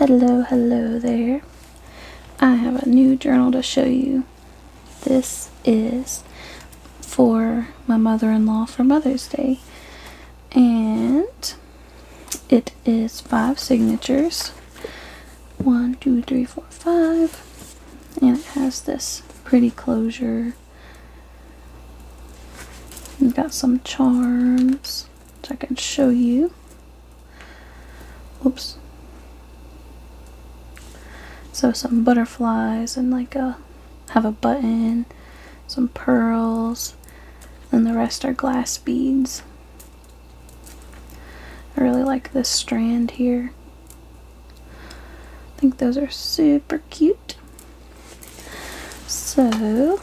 Hello, hello there. I have a new journal to show you. This is for my mother-in-law for Mother's Day. And it is 5 signatures. 1, 2, 3, 4, 5. And it has this pretty closure. We've got some charms, which I can show you. Oops. So some butterflies and have a button, some pearls, and the rest are glass beads. I really like this strand here. I think those are super cute. So,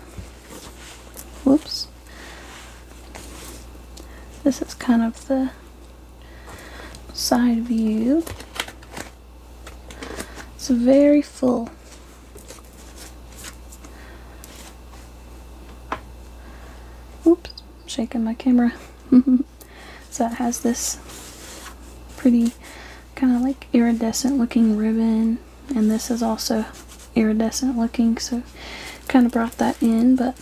whoops. This is kind of the side view. It's very full. Oops, I'm shaking my camera. So it has this pretty kind of like iridescent looking ribbon, and this is also iridescent looking, so kind of brought that in. But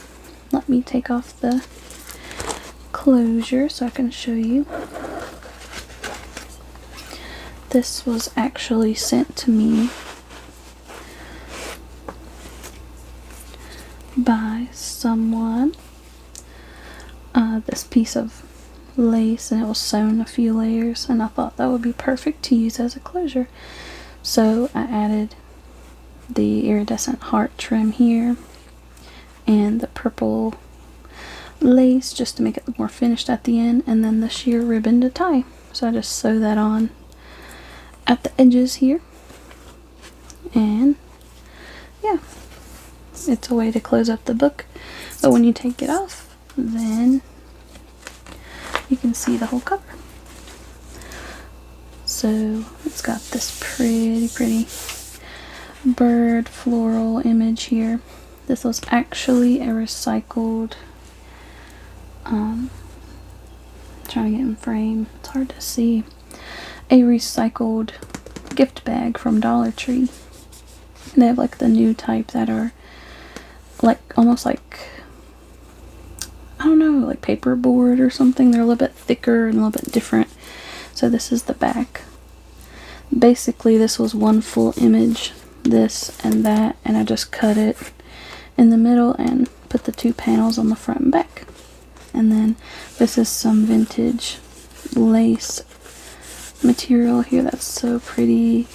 let me take off the closure so I can show you. This was actually sent to me by someone. This piece of lace, and it was sewn a few layers, and I thought that would be perfect to use as a closure. So I added the iridescent heart trim here and the purple lace just to make it look more finished at the end, and then the sheer ribbon to tie. So I just sew that on at the edges here, and yeah, it's a way to close up the book. But when you take it off, then you can see the whole cover. So it's got this pretty bird floral image here. This was actually a recycled, trying to get in frame, it's hard to see, a recycled gift bag from Dollar Tree. They have like the new type that are like almost like, I don't know, like paperboard or something. They're a little bit thicker and a little bit different. So this is the back. Basically this was one full image, this and that, and I just cut it in the middle and put the 2 panels on the front and back. And then this is some vintage lace material here that's so pretty,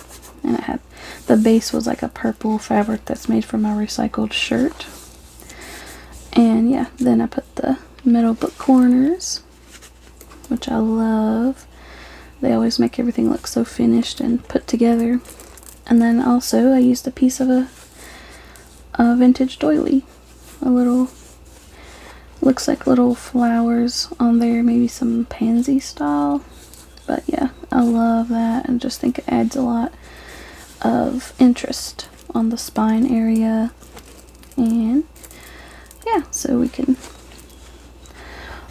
and it had, the base was like a purple fabric that's made from a recycled shirt. And yeah, then I put the metal book corners, which I love. They always make everything look so finished and put together. And then also I used a piece of a vintage doily. A little, looks like little flowers on there, maybe some pansy style. But yeah, I love that, and just think it adds a lot of interest on the spine area. And yeah, so we can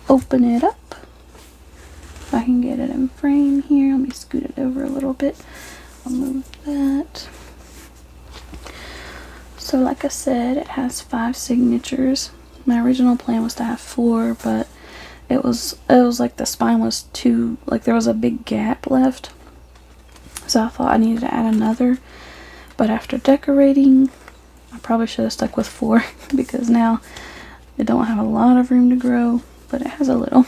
open it up. If I can get it in frame here, let me scoot it over a little bit. I'll move that. So like I said, it has 5 signatures. My original plan was to have 4, but it was like the spine was too, like there was a big gap left. So I thought I needed to add another. But after decorating, I probably should have stuck with 4 because now it don't have a lot of room to grow, but it has a little.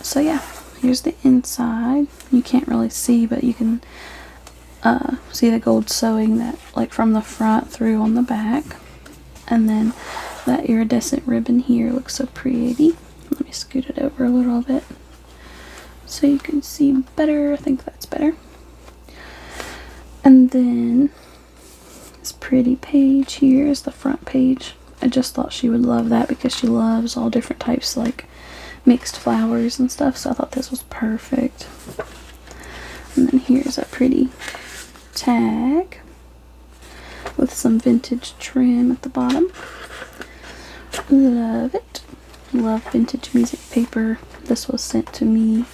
So yeah, here's the inside. You can't really see, but you can see the gold sewing that like from the front through on the back. And then that iridescent ribbon here looks so pretty. Let me scoot it over a little bit so you can see better. I think that's better. And then this pretty page here is the front page. I just thought she would love that because she loves all different types, like mixed flowers and stuff, so I thought this was perfect. And then here's a pretty tag with some vintage trim at the bottom. Love it. Love vintage music paper. This was sent to me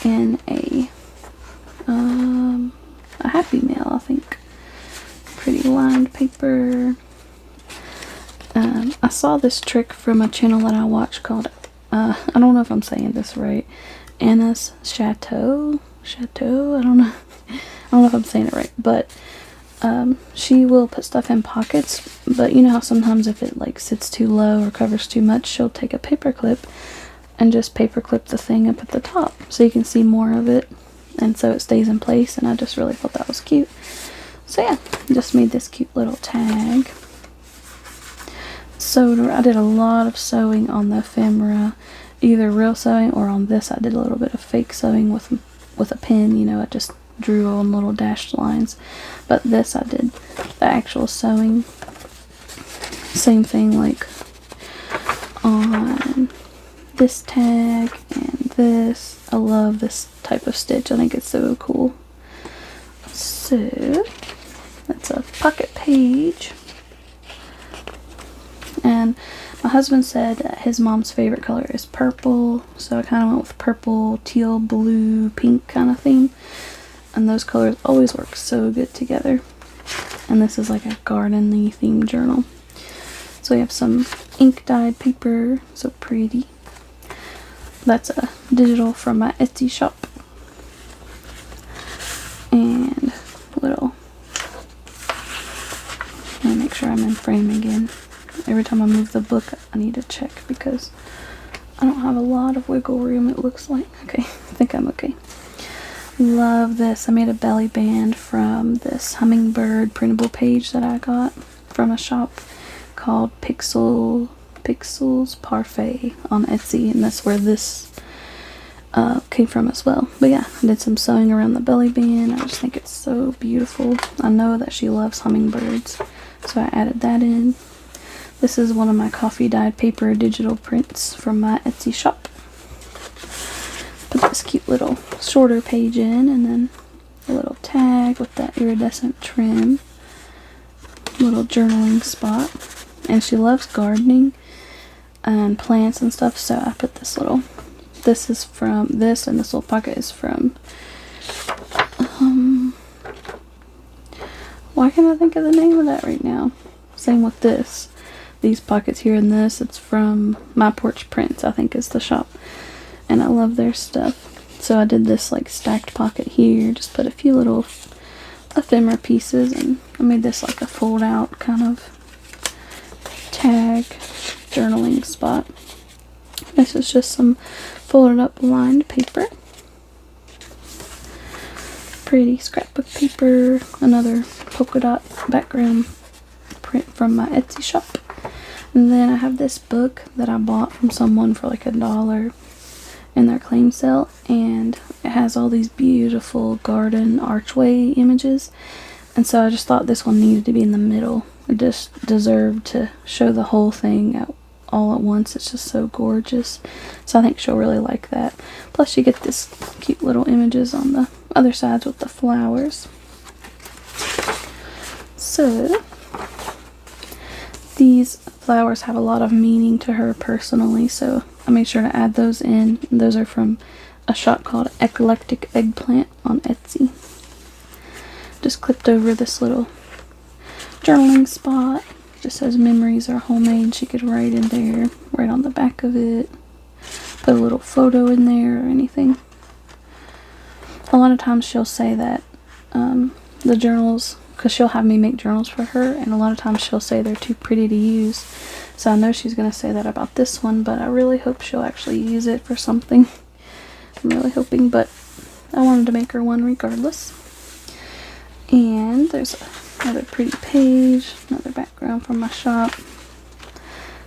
in a lined paper. I saw this trick from a channel that I watch called, I don't know if I'm saying this right, Anna's Chateau, I don't know. I don't know if I'm saying it right, but she will put stuff in pockets, but you know how sometimes if it like sits too low or covers too much, she'll take a paper clip and just paper clip the thing up at the top so you can see more of it, and so it stays in place. And I just really thought that was cute. So yeah, just made this cute little tag. So I did a lot of sewing on the ephemera, either real sewing, or on this I did a little bit of fake sewing with a pen. You know, I just drew on little dashed lines. But this I did the actual sewing. Same thing like on this tag and this. I love this type of stitch. I think it's so cool. So that's a pocket page. And my husband said that his mom's favorite color is purple, so I kind of went with purple, teal, blue, pink kind of theme. And those colors always work so good together. And this is like a garden-y themed journal. So we have some ink dyed paper, so pretty. That's a digital from my Etsy shop. And little, let me make sure I'm in frame again. Every time I move the book, I need to check because I don't have a lot of wiggle room, it looks like. Okay, I think I'm okay. Love this. I made a belly band from this hummingbird printable page that I got from a shop called Pixels Parfait on Etsy, and that's where this came from as well. But yeah, I did some sewing around the belly band. I just think it's so beautiful. I know that she loves hummingbirds, so I added that in. This is one of my coffee dyed paper digital prints from my Etsy shop. Put this cute little shorter page in, and then a little tag with that iridescent trim. Little journaling spot. And she loves gardening and plants and stuff, so I put this little, this is from this, and this little pocket is from, why can't I think of the name of that right now? Same with this. These pockets here and this, it's from My Porch Prints, I think is the shop. And I love their stuff. So I did this like stacked pocket here, just put a few little ephemera pieces, and I made this like a fold out kind of tag journaling spot. This is just some folded up lined paper. Pretty scrapbook paper. Another polka dot background print from my Etsy shop. And then I have this book that I bought from someone for like $1 in their claim sale, and it has all these beautiful garden archway images, and so I just thought this one needed to be in the middle. It just deserved to show the whole thing all at once. It's just so gorgeous, so I think she'll really like that. Plus you get this cute little images on the other sides with the flowers. So these flowers have a lot of meaning to her personally, so I made sure to add those in. Those are from a shop called Eclectic Eggplant on Etsy. Just clipped over this little journaling spot. Just says memories are homemade. She could write in there, right on the back of it. Put a little photo in there or anything. A lot of times she'll say that the journals, because she'll have me make journals for her, and a lot of times she'll say they're too pretty to use. So I know she's going to say that about this one, but I really hope she'll actually use it for something. I'm really hoping, but I wanted to make her one regardless. And there's another pretty page, another background from my shop.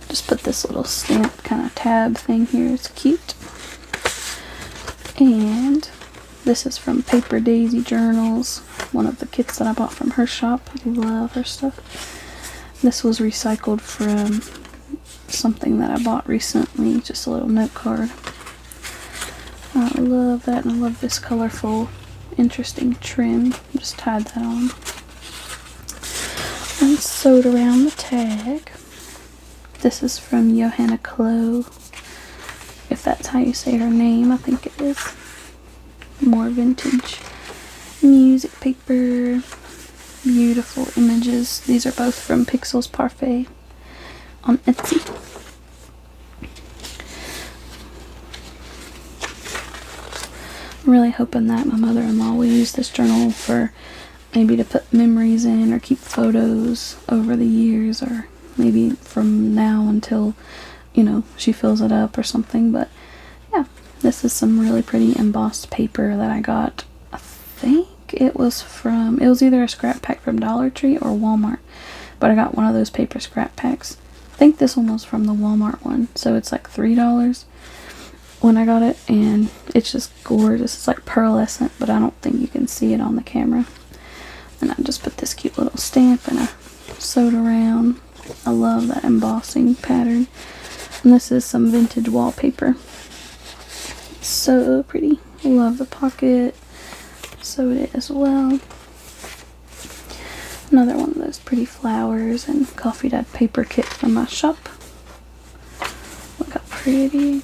Just put this little stamped kind of tab thing here. It's cute. And this is from Paper Daisy Journals, one of the kits that I bought from her shop. I love her stuff. This was recycled from something that I bought recently, just a little note card. I love that, and I love this colorful, interesting trim. Just tied that on. And sewed around the tag. This is from Johanna Klo, if that's how you say her name. I think it is. More vintage music paper. beautiful images. These are both from Pixels Parfait on Etsy. I'm really hoping that my mother-in-law will use this journal for maybe to put memories in or keep photos over the years, or maybe from now until, you know, she fills it up or something. But yeah, this is some really pretty embossed paper that I got. I think it was either a scrap pack from Dollar Tree or Walmart, but I got one of those paper scrap packs. I think this one was from the Walmart one, so it's like $3 when I got it, and it's just gorgeous. It's like pearlescent, but I don't think you can see it on the camera. And I just put this cute little stamp and I sewed around. I love that embossing pattern. And this is some vintage wallpaper. So pretty. Love the pocket. Sewed it as well. Another one of those pretty flowers and coffee dye paper kit from my shop. Look how pretty.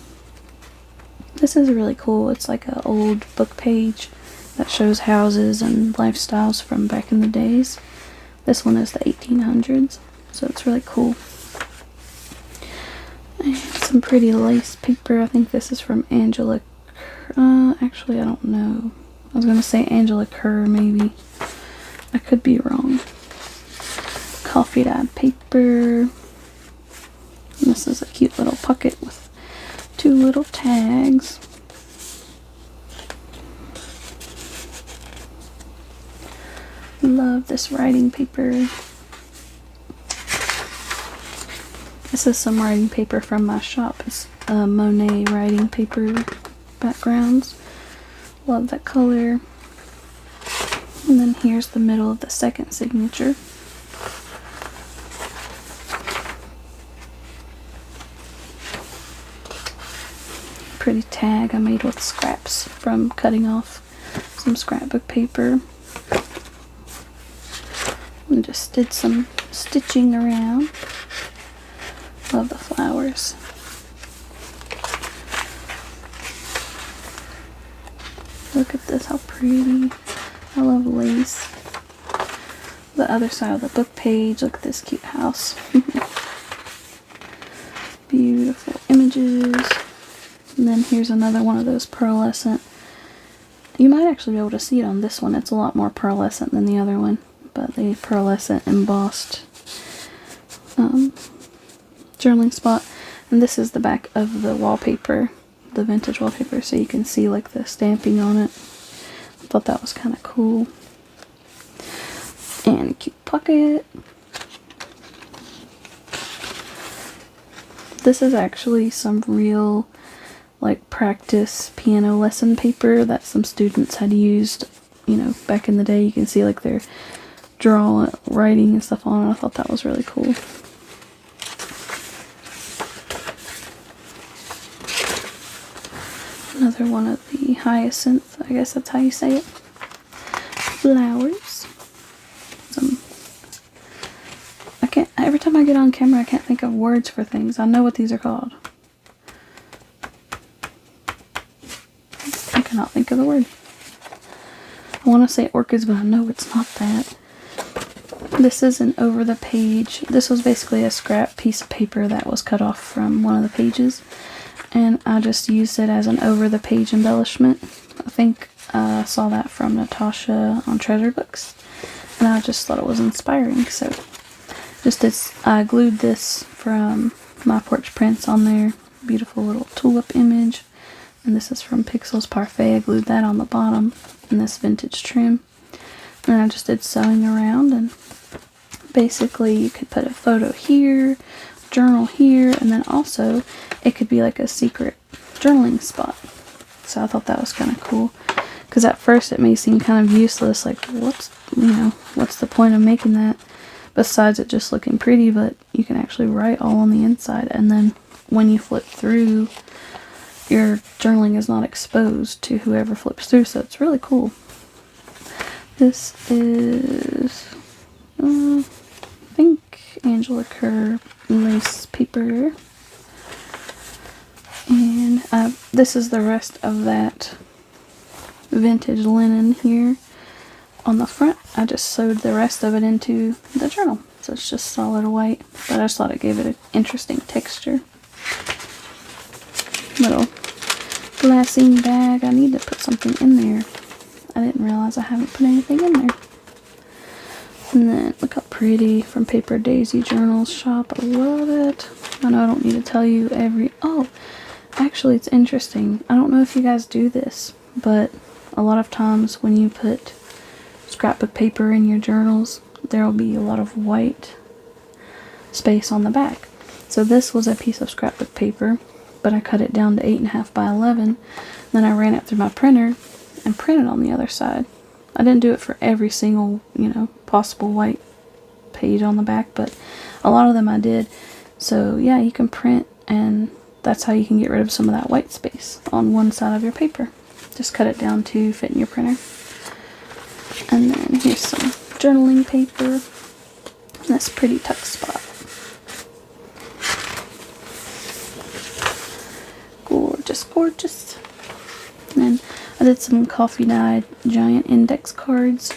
This is really cool. It's like an old book page that shows houses and lifestyles from back in the days. This one is the 1800s, so it's really cool. And some pretty lace paper. I think this is from Angela. Actually, I don't know. I was going to say Angela Kerr, maybe. I could be wrong. Coffee dyed paper. And this is a cute little pocket with 2 little tags. Love this writing paper. This is some writing paper from my shop. It's Monet writing paper backgrounds. Love that color. And then here's the middle of the second signature. Pretty tag I made with scraps from cutting off some scrapbook paper. And just did some stitching around. Love the flowers. Look at this, how pretty. I love lace. The other side of the book page, look at this cute house. Beautiful images. And then here's another one of those pearlescent. You might actually be able to see it on this one. It's a lot more pearlescent than the other one. But the pearlescent embossed journaling spot. And this is the back of the wallpaper, the vintage wallpaper, so you can see like the stamping on it. I thought that was kind of cool. And a cute pocket. This is actually some real like practice piano lesson paper that some students had used, you know, back in the day. You can see like their writing and stuff on it. I thought that was really cool. Another one of the hyacinth, I guess that's how you say it, flowers. Every time I get on camera I can't think of words for things. I know what these are called. I cannot think of the word. I want to say orchids, but I know it's not that. This is an over the page. This was basically a scrap piece of paper that was cut off from one of the pages, and I just used it as an over the page embellishment. I think I saw that from Natasha on Treasure Books, and I just thought it was inspiring. So I glued this from My Porch Prints on there. Beautiful little tulip image. And this is from Pixels Parfait. I glued that on the bottom in this vintage trim. And I just did sewing around, and basically you could put a photo here, journal here, and then also it could be like a secret journaling spot. So I thought that was kind of cool, because at first it may seem kind of useless, like what's the point of making that besides it just looking pretty, but you can actually write all on the inside, and then when you flip through, your journaling is not exposed to whoever flips through, so it's really cool. This is, I think, Angela Kerr lace paper. And this is the rest of that vintage linen here. on the front, I just sewed the rest of it into the journal. So it's just solid white, but I just thought it gave it an interesting texture. Little glassine bag. I need to put something in there. I didn't realize I haven't put anything in there. And then look how pretty, from Paper Daisy Journals shop. I love it. I know I don't need to tell you oh, actually it's interesting. I don't know if you guys do this, but a lot of times when you put scrapbook paper in your journals, there will be a lot of white space on the back. So this was a piece of scrapbook paper, but I cut it down to 8.5 by 11. Then I ran it through my printer and printed on the other side. I didn't do it for every single, possible white page on the back, but a lot of them I did. So yeah, you can print, and that's how you can get rid of some of that white space on one side of your paper. Just cut it down to fit in your printer. And then here's some journaling paper. This pretty tuck spot. Gorgeous, gorgeous. And then I did some coffee dyed giant index cards.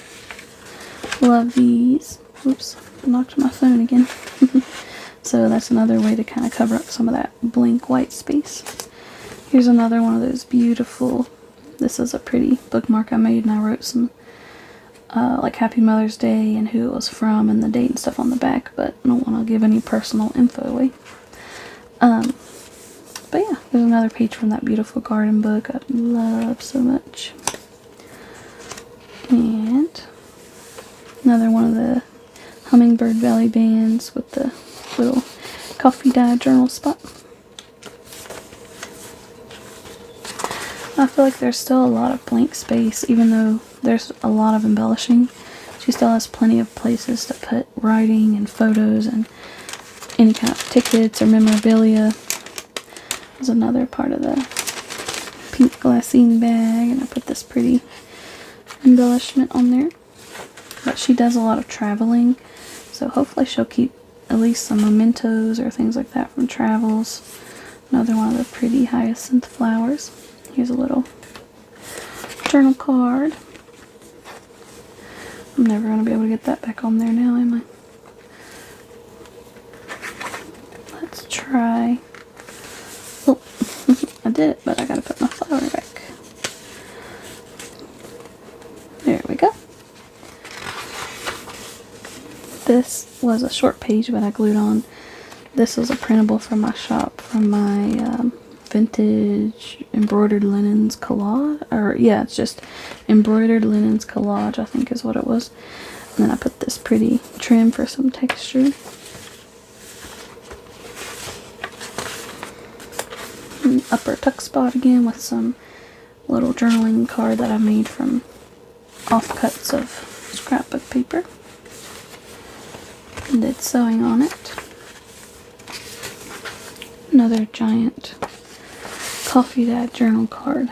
Love these. Oops, knocked my phone again. So that's another way to kind of cover up some of that blank white space. Here's another one of those beautiful, this is a pretty bookmark I made, and I wrote some like Happy Mother's Day and who it was from and the date and stuff on the back, but I don't want to give any personal info away. But yeah, there's another page from that beautiful garden book I love so much. And another one of the Hummingbird Valley bands with the little coffee dye journal spot. I feel like there's still a lot of blank space, even though there's a lot of embellishing. She still has plenty of places to put writing and photos and any kind of tickets or memorabilia. There's another part of the pink glassine bag, and I put this pretty embellishment on there. But she does a lot of traveling, so hopefully she'll keep at least some mementos or things like that from travels. Another one of the pretty hyacinth flowers. Here's a little journal card. I'm never going to be able to get that back on there now, am I? Let's try. Oh, I did it, but I got to put my flower back. There we go. This was a short page, but I glued on. This was a printable from my shop, from my vintage embroidered linens collage, or yeah, it's just embroidered linens collage, I think is what it was. And then I put this pretty trim for some texture. And upper tuck spot again with some little journaling card that I made from offcuts of scrapbook paper. And did sewing on it. Another giant coffee dyed journal card.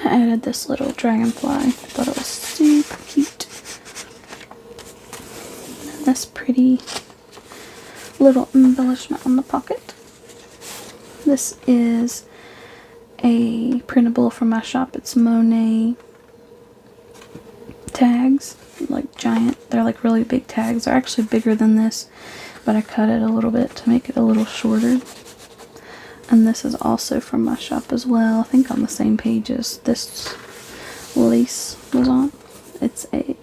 I added this little dragonfly. Thought it was super cute. And this pretty little embellishment on the pocket. This is a printable from my shop. It's Monet tags, like giant. They're like really big tags. They're actually bigger than this, but I cut it a little bit to make it a little shorter. And this is also from my shop as well. I think on the same page as this lace was on. It's I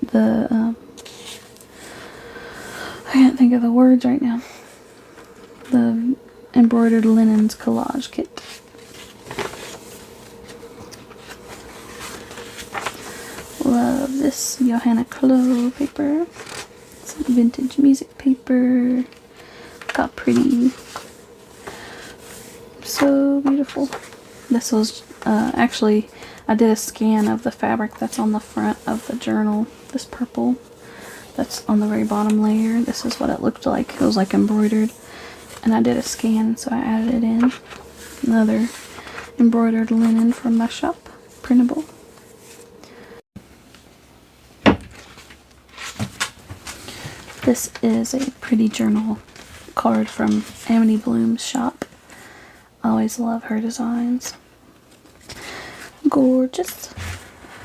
can't think of the words right now. The embroidered linens collage kit. Love this Johanna Klo paper. Some vintage music paper. Look how pretty. So beautiful. This was actually, I did a scan of the fabric that's on the front of the journal. This purple that's on the very bottom layer. This is what it looked like. It was like embroidered. And I did a scan, so I added it in. Another embroidered linen from my shop. Printable. This is a pretty journal card from Amity Bloom's shop. I always love her designs. Gorgeous.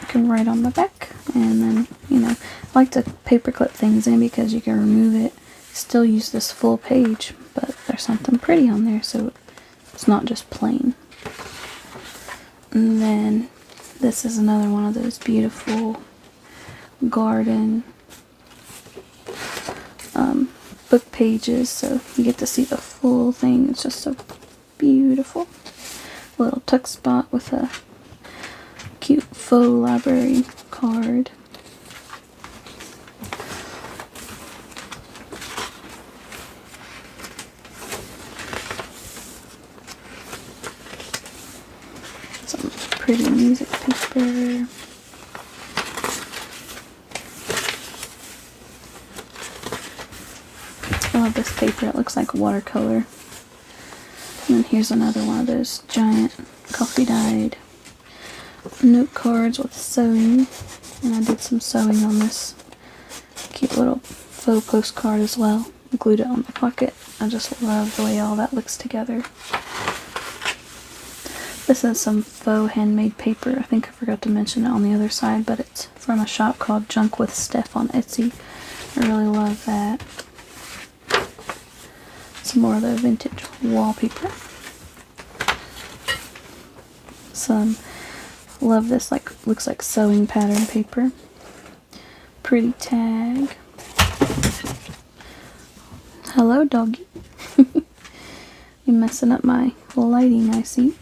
You can write on the back. And then, you know, I like to paper clip things in because you can remove it, still use this full page, but there's something pretty on there, so it's not just plain. And then this is another one of those beautiful garden book pages, so you get to see the full thing. It's just so beautiful. A little tuck spot with a cute faux library card. Some pretty music paper. I love this paper. It looks like watercolor. And then here's another one of those giant coffee dyed note cards with sewing. And I did some sewing on this cute little faux postcard as well. Glued it on the pocket. I just love the way all that looks together. This is some faux handmade paper. I think I forgot to mention it on the other side, but it's from a shop called Junk with Steph on Etsy. I really love that. Some more of the vintage wallpaper. Love this, like, looks like sewing pattern paper. Pretty tag. Hello, doggy. You're messing up my lighting, I see.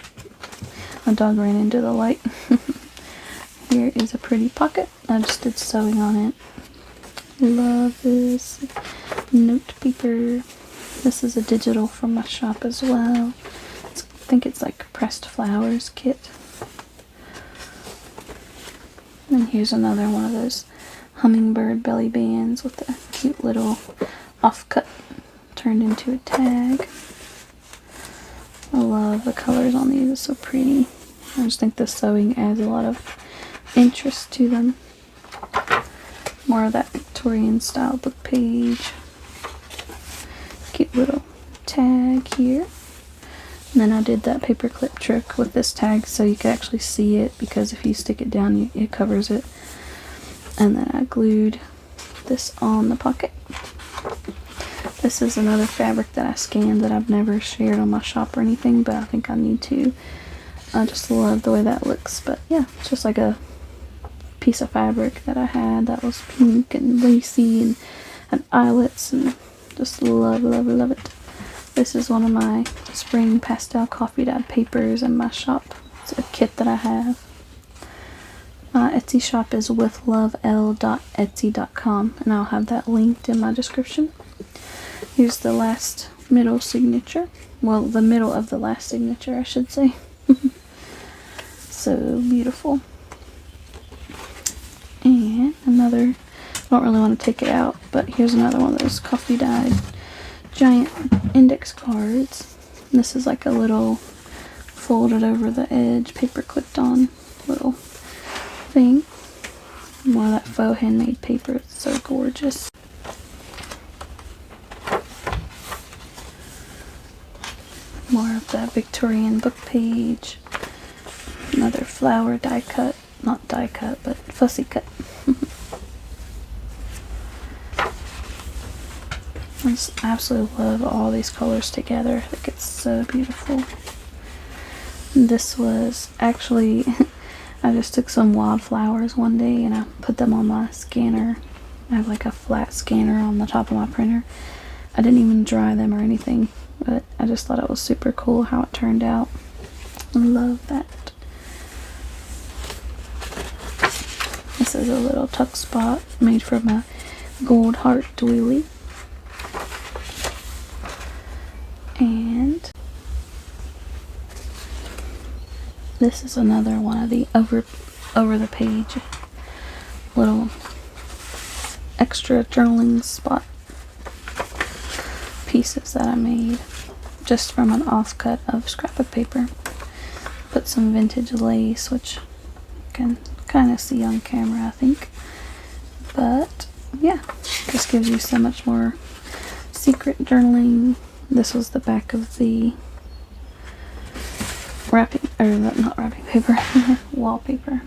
My dog ran into the light. Here is a pretty pocket. I just did sewing on it. Love this note paper. This is a digital from my shop as well. I think it's like pressed flowers kit. And here's another one of those hummingbird belly bands with a cute little offcut turned into a tag. I love the colors on these. It's so pretty. I just think the sewing adds a lot of interest to them. More of that Victorian style book page. Cute little tag here. And then I did that paper clip trick with this tag so you could actually see it, because if you stick it down, it covers it. And then I glued this on the pocket. This is another fabric that I scanned that I've never shared on my shop or anything, but I think I need to. I just love the way that looks. But yeah, it's just like a piece of fabric that I had that was pink and lacy and had eyelets, and just love, love, love it. This is one of my spring pastel coffee dyed papers in my shop. It's a kit that I have. My Etsy shop is withlovell.etsy.com, and I'll have that linked in my description. Here's the last middle signature. Well, the middle of the last signature, I should say. So beautiful. And another, I don't really want to take it out, but here's another one of those coffee dyed giant index cards. And this is like a little folded over the edge, paper clipped on little thing. More of that faux handmade paper. It's so gorgeous. More of that Victorian book page. Another flower die cut. Not die cut, but fussy cut. I just absolutely love all these colors together. I think it's so beautiful. This was actually, I just took some wildflowers one day and I put them on my scanner. I have like a flat scanner on the top of my printer. I didn't even dry them or anything, but I just thought it was super cool how it turned out. I love that. This is a little tuck spot made from a gold heart doily. And this is another one of the over the page little extra journaling spot pieces that I made just from an offcut of scrap of paper. Put some vintage lace, which you can kind of see on camera, I think. But yeah, this gives you so much more secret journaling. This was the back of the wrapping, or not wrapping paper, wallpaper.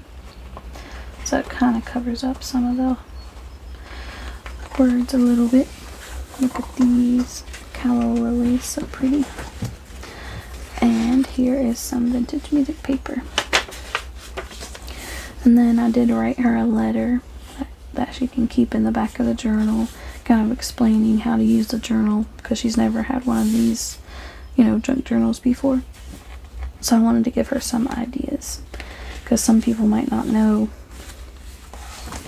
So it kind of covers up some of the words a little bit. Look at these calla lilies, so pretty. And here is some vintage music paper. And then I did write her a letter that she can keep in the back of the journal, kind of explaining how to use the journal, because she's never had one of these, you know, junk journals before. So I wanted to give her some ideas, because some people might not know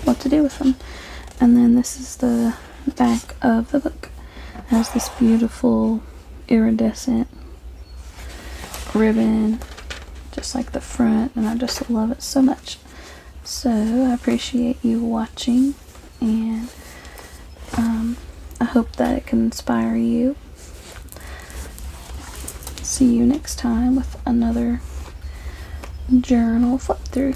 what to do with them. And then this is the back of the book. It has this beautiful iridescent ribbon, just like the front, and I just love it so much. So I appreciate you watching, and I hope that it can inspire you. See you next time with another journal flip through.